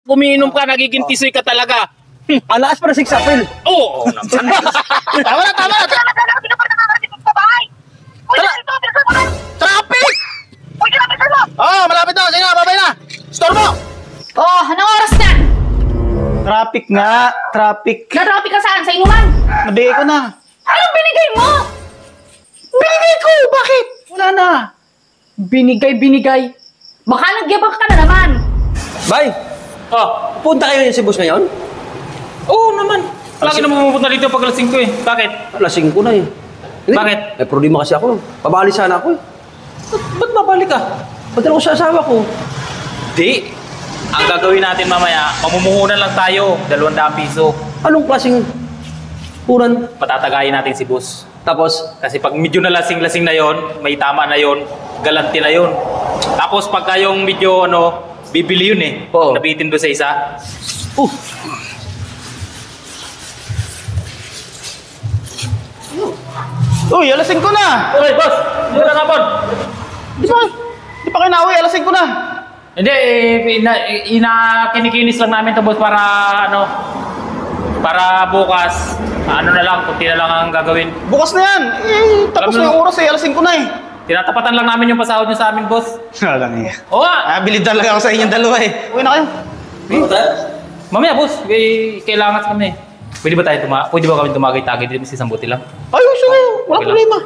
Umiinom ka, nagiging tisoy ka talaga. Alaas pa na 6 April. Oo naman. Tama na, tama na. Traffic! Oh, malapit na. Sige na, babay na. Store mo. Oh, anong oras na? Traffic nga. Traffic. Na-traffic ka saan? Sa inuman? Nabigay ko na. Anong binigay mo? Binigay ko! Bakit? Wala na. Binigay. Baka nagyabang ka na naman. Bay, Oh, punta kayo sa bus ngayon? oo naman. Lagi naman pupunta dito pag lasing ko eh. Bakit? Lasing ko na eh. Hindi. Bakit? May problema kasi ako. Pabali sana ako eh. Ba't mabalik ka? Ba't ako sa asawa ko? Di. Ang gagawin natin mamaya, mamumuhunan lang tayo. 200 piso. Anong klaseng punan? Patatagayin natin si boss. Tapos, Kasi pag medyo na lasing-lasing na yon, may tama na yon, galante na yon. Tapos pagka yung medyo bibili yun eh. Oo. Nabitin doon sa isa. Uy, alasing ko na. Uy, boss! Hindi na nga, Di pa kayo nauwi, alasing ko na. Hindi, kinikinis lang namin to boss para para bukas, na lang, kunti na lang ang gagawin. Bukas na yan. Tapos Alam na mo- yung oras eh, alasing ko na eh. Tinatapatan lang namin yung pasahod nyo sa amin, boss. Alang eh. Oo nga! Bilid talaga ako sa inyong dalawa eh. Uwi na kayo. Mamaya, boss, kailangan kami. Pwede ba kami tumagay-tagay dito sa isang buti lang? Ayos na kayo. Walang Okay lang. problema.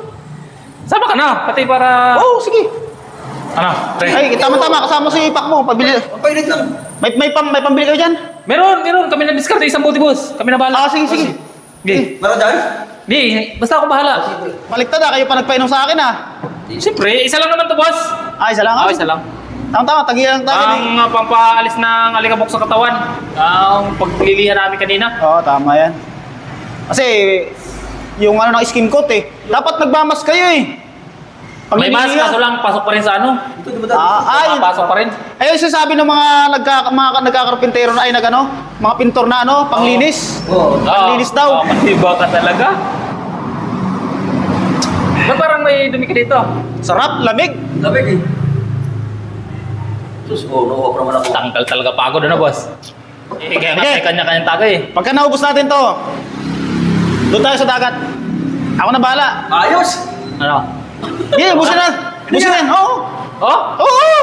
Sama ka na, pati para... Oo, sige. Pre? Ay, tama-tama. Kasama si Ipak mo. Pabili. painit lang. May pambili kayo dyan? Meron. Kami na-discard isang buti, boss. Kami na bahala. Sige. Sige. Meron dyan? Di, basta ako bahala. Baliktad Kayo pa nagpainom sa akin Siyempre, isa lang naman to, boss. Isa lang Isa lang. Tama-tama. Tagilan lang tayo Ang pampaalis ng alikabok sa katawan. Ang paglilihan namin kanina. Oo, tama yan. Kasi, yung ng skin coat eh. Dapat nagmamas kayo eh. Pag May mask, nililihan- kaso lang, pasok pa rin sa pasok pa rin. Ayun, sinasabi ng mga nagkakarpintero na mga pintor na panglinis. Oo. Panlinis daw. Matiba ka talaga. Ba't parang may dumi ka dito? Sarap, lamig. Lamig eh. Sus, no, naman ako. Tangkal talaga pagod, boss? Kaya nga Okay. may kanya-kanyang tagay eh. Pagka naubos natin to, doon tayo sa dagat. Ako na bahala. Ayos! Ano? Ubusin na. Ubusin na. Oo. Oh? Oo.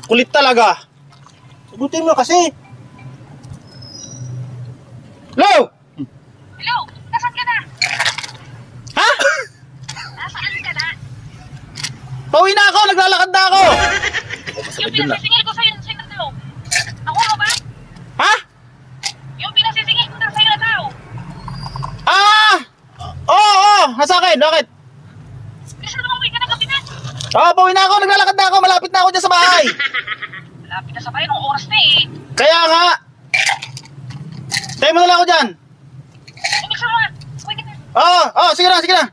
Kulit talaga. Sagutin mo kasi. Hello? Hello, nasaan ka na? Ha? Nasaan ka na? Pauwi na ako. Naglalakad na ako. Yung pinasisingil ko sa'yo na tao. Nakuha ba? Ha? Yung pinasisingil ko na sa'yo na tao. Oo. Nasa akin. Bakit? Gusto mo uwi ka na gabi na? Pauwi na ako. Naglalakad na ako. Malapit na ako dyan sa bahay. Malapit na sa bayan, ang oras na eh. Kaya nga. Tayo mo na lang ako dyan. Umiksa mo nga. Uwi ka na. Sige na.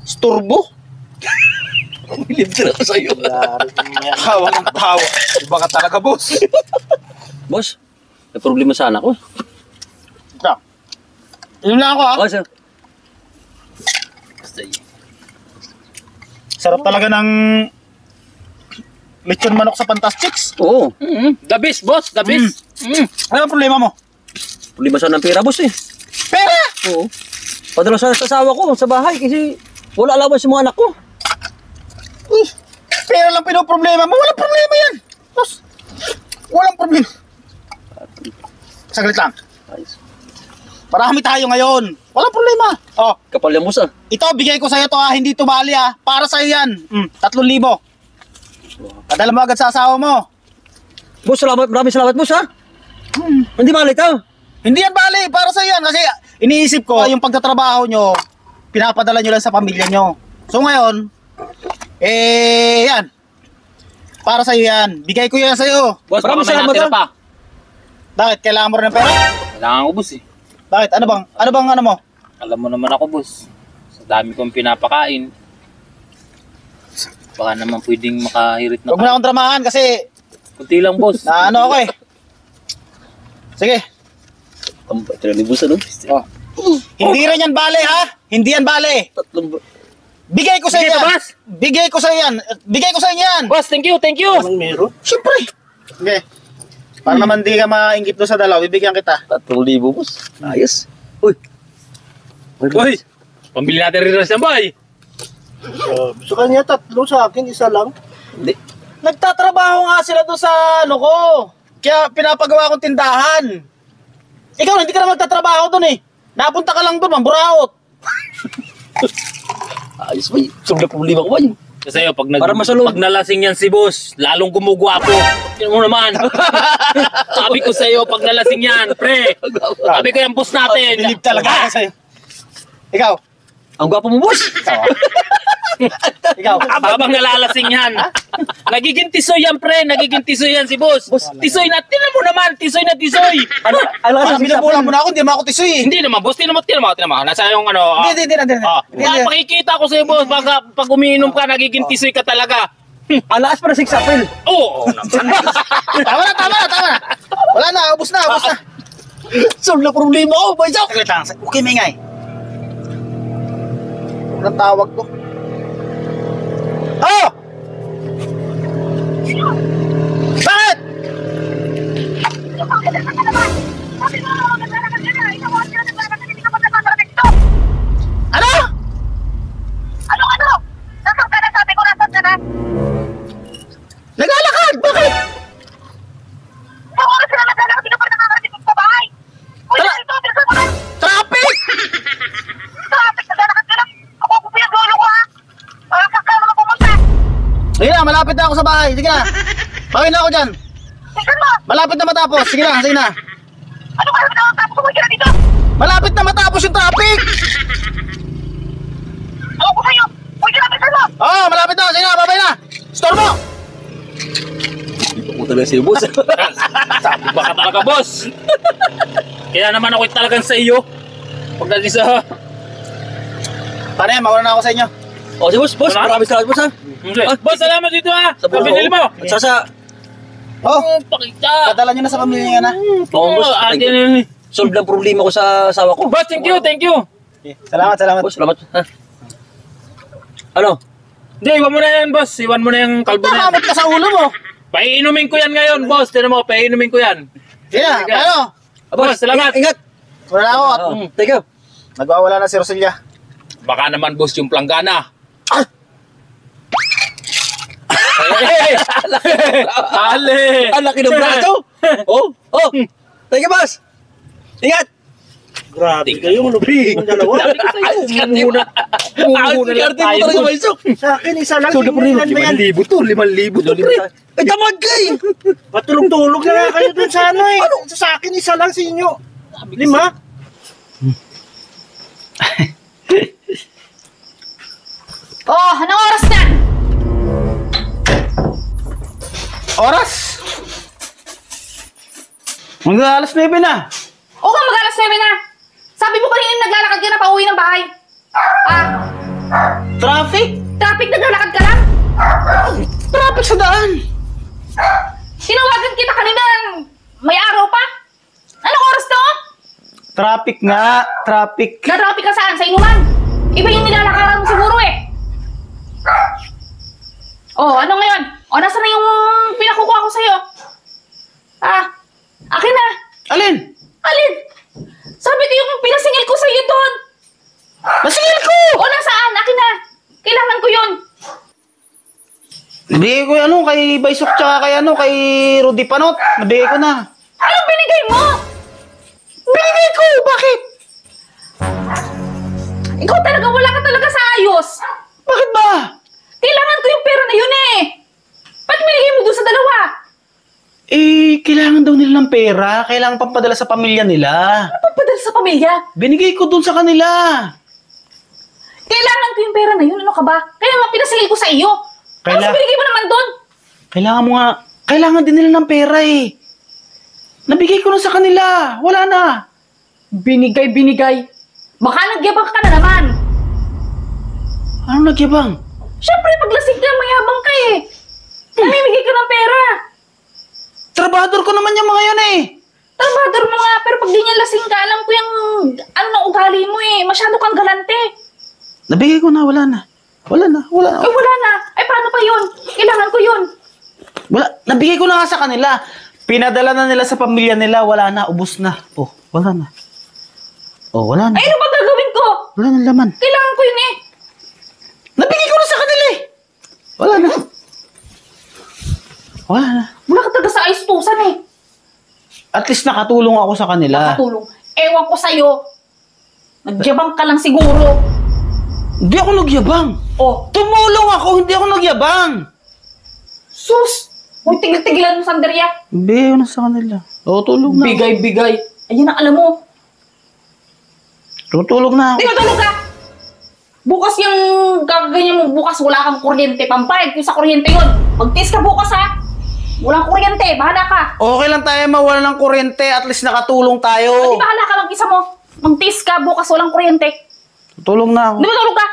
Sturbo? Bilib na ako sa'yo. Tawa ng tawa. Iba ka talaga, boss. Boss, may problema sana ako. Inom lang ako, ha? Oh, sir. Sarap talaga ng lechon manok sa Fantastics. Oo. The best, boss. The best. Ano ang problema mo? Problema sana ng pera, boss eh. Pera! Oo. Padala sana sa asawa ko sa bahay kasi wala allowance sa mga anak ko. Pera lang pinoproblema mo. Walang problema yan. Boss, walang problema. Saglit lang. Ayos. Marami tayo ngayon. Walang problema. Kapal yan, boss ah. Ito, bigay ko sa'yo to ha. Hindi to bali ha. Para sa'yo yan. 3,000. Padala mo agad sa asawa mo. Boss, salamat, maraming salamat, boss ha. Hindi malit ha. Hindi yan bali. Para sa'yo yan. Kasi iniisip ko, yung pagtatrabaho nyo, pinapadala nyo lang sa pamilya nyo. So ngayon, yan. Para sa'yo yan. Bigay ko yan sa'yo. Boss, baka Maraming may salamat, natira ha? pa. Bakit? Kailangan mo rin ng pera? Kailangan ko, boss eh. Bakit? Ano mo? Alam mo naman ako, boss. Sa dami kong pinapakain. Baka naman pwedeng makahirit na Huwag mo na akong dramahan kasi kunti lang, boss. na ako eh. Sige. Tambay talaga ni boss ano? Hindi rin yan bale ha? Hindi yan bale. Bigay ko sa Bigay yan. pa, boss? Bigay ko sa yan. Bigay ko sa inyo yan. Boss, thank you. Anong meron? Siyempre. Okay. Para naman di ka maingit doon sa dalaw, bibigyan kita. 3,000, boss. Ayos. Uy. Uy! Pambili natin rin ng boy. Sa kanya 3, sa akin 1 lang. Hindi. Nagtatrabaho nga sila doon sa ano ko. Kaya pinapagawa kong tindahan. Ikaw, hindi ka na magtatrabaho doon eh. Napunta ka lang doon, mamburaot. Ayos, boy. Sobrang problema ko, boy. Kasi pag, Para masalog. pag nalasing yan si boss, lalong gumugwapo. Tingnan mo naman. Sabi ko sa'yo, pag nalasing yan, pre. Sabi ko yung boss natin. Bilib talaga ako sa'yo. Ikaw, Ang gwapo mo, boss. ikaw. Habang nalalasing yan. Nagiging tisoy yan, pre. Nagiging tisoy yan si boss. Tisoy na. Tingnan mo naman. Tisoy na tisoy. Ano Parang binabula mo na ako, hindi mo ako tisoy eh. Hindi naman, boss. Tingnan mo. Nasa yung ano. Hindi na. Pakikita ko sa'yo, boss. Pag umiinom ka, nagiging tisoy ka talaga. Alakas pa na 6 April. Oo naman. Tama na. Wala na, ubos na. Sobrang problema ko, boy. Saglit lang, okay maingay. Anong tawag ko? Oh! Bakit? Ano? Ano? Nasaan ka na? Sabi ko, nasaan ka na? Naglalakad! Bakit? Sa oras na naglalakad, hindi ka pa nakakarating sa bahay. Uy, Tara! dito, bilisan mo na. Traffic! Traffic, naglalakad ka lang. Ako po pinag-ulo ko, ha? Saan ka naman pumunta? Sige na, malapit na ako sa bahay. Sige na. Bawin na ako dyan. Tingnan mo. Malapit na matapos. Sige na. Ano ka na? Tapos kumay ka na dito. Malapit na matapos yung traffic! Ako ko sa'yo. Uy, ka na, bilisan mo. Oh, malapit na. Sige na, babay na. Store mo! Puta na si boss. Baka talaga, boss. Kaya naman ako talagang sa iyo. Pagdating sa... Paano yan? Mauna na ako sa inyo. O, si boss. Boss, Ano? maraming salamat, boss, ha. Boss, salamat dito ha. Sa buhay Pabinili mo. At sasa, Oh, Pakita. padala nyo na sa pamilya niya na. Oo, boss. Thank you. Solve ng problema ko sa asawa ko. Boss, thank you. Salamat. Boss, salamat. Ha? Ano? Hindi, iwan mo na yan, boss. Iwan mo na yung kalbo na yan. Pakamot ka sa ulo mo. Paiinumin ko yan ngayon, boss. Tinan mo, paiinumin ko yan. Sige na, Sige. ano? Boss, salamat. Ingat. Wala na ako. Oh, thank you. Nagwawala na si Roselia. Baka naman, boss, yung planggana. Ale! Ang laki ng braso. Oh. Thank you, boss. Ingat. Grabe kayo, lupit yung dalawa. Muna. Sikarte mo talaga, Maisok. Sa akin, 1 lang. Solve ng problema. Tingnan mo yan. 5,000 to, 5,000 to, pre. Ay, tamad ka eh. Patulog-tulog na nga kayo dun sa ano eh. Sa akin, 1 lang sa inyo. 5. Oh, anong oras na? Oras? Mag-alas 9 na. Oo nga, mag-alas 9 na. Sabi mo kanina naglalakad ka na pa uwi ng bahay. Ah, Traffic? traffic, naglalakad ka lang? Traffic sa daan. Tinawagan kita kanina, may araw pa? Anong oras to? Traffic nga. Traffic. Na-traffic ka saan? Sa inuman? Iba yung nilalakaran mo siguro eh. Oh, ano ngayon? O, nasa na yung pinakukuha ko sa'yo? Ah, akin na. Alin? Alin? Sabi ko yung pinasingil ko sa'yo doon. Nasingil ko! O, nasaan? Akin na. Kailangan ko yun. Nabigay ko kay Baysok tsaka kay Rudy Panot. Nabigay ko na. Anong binigay mo? Binigay ko! Bakit? Ikaw talaga, wala ka talaga sa ayos. Bakit ba? Kailangan ko yung pera na yun eh. Ba't binigay mo doon sa dalawa? Kailangan daw nila ng pera. Kailangan pampadala sa pamilya nila. Ano pagpadala sa pamilya? Binigay ko dun sa kanila. Kailangan ko yung pera na yun. Ano ka ba? Kaya nga pinasingil ko sa iyo. Tapos binigay mo naman doon. Kailangan mo nga. Kailangan din nila ng pera eh. Nabigay ko na sa kanila. Wala na. Binigay. Baka nagyabang ka na naman. Ano nagyabang? Siyempre, paglasing ka, mayabang ka eh. Namimigay ka ng pera. Trabador ko naman yung mga yun eh. Trabador mo nga, pero pag di niya lasing ka, alam ko yung ano na ugali mo eh. Masyado kang galante. Nabigay ko na. Wala na. Eh, wala na. Ay, paano pa yun? Kailangan ko yun. Wala. Nabigay ko na nga sa kanila. Pinadala na nila sa pamilya nila, wala na, ubos na. Oh, wala na. Oh, wala na. Ay, ano ba gagawin ko? Wala na laman. Kailangan ko yun eh. Nabigay ko na sa kanila eh. Wala na. Wala na. Wala ka talaga sa ayos-tusan eh. At least nakatulong ako sa kanila. Katulong. Ewan ko sa'yo. Nagyabang ka lang siguro. Hindi ako nagyabang. Oh, Tumulong ako, hindi ako nagyabang. sus! Huwag tigil-tigilan mo, Sanderia. Hindi, yun na sa kanila. Oo, tulog na. Bigay-bigay. Ayun ang alam mo. Tutulog na ako. Di matulog ka! Bukas yung gaganyan mo, bukas wala kang kuryente. Pampayag ko sa kuryente yun. Mag-test ka bukas ha. Walang kuryente, bahala ka. Okay lang tayo mawala ng kuryente, at least nakatulong tayo. Di bahala ka mag-isa mo. Mag-test ka, bukas walang kuryente. Tutulog na ako. Di matulog ka?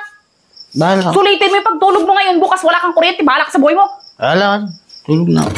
Bahala ka. Sulitin mo yung pagtulog mo ngayon, bukas wala kang kuryente. Bahala ka sa buhay mo. Bahala ka. Tulog na ako.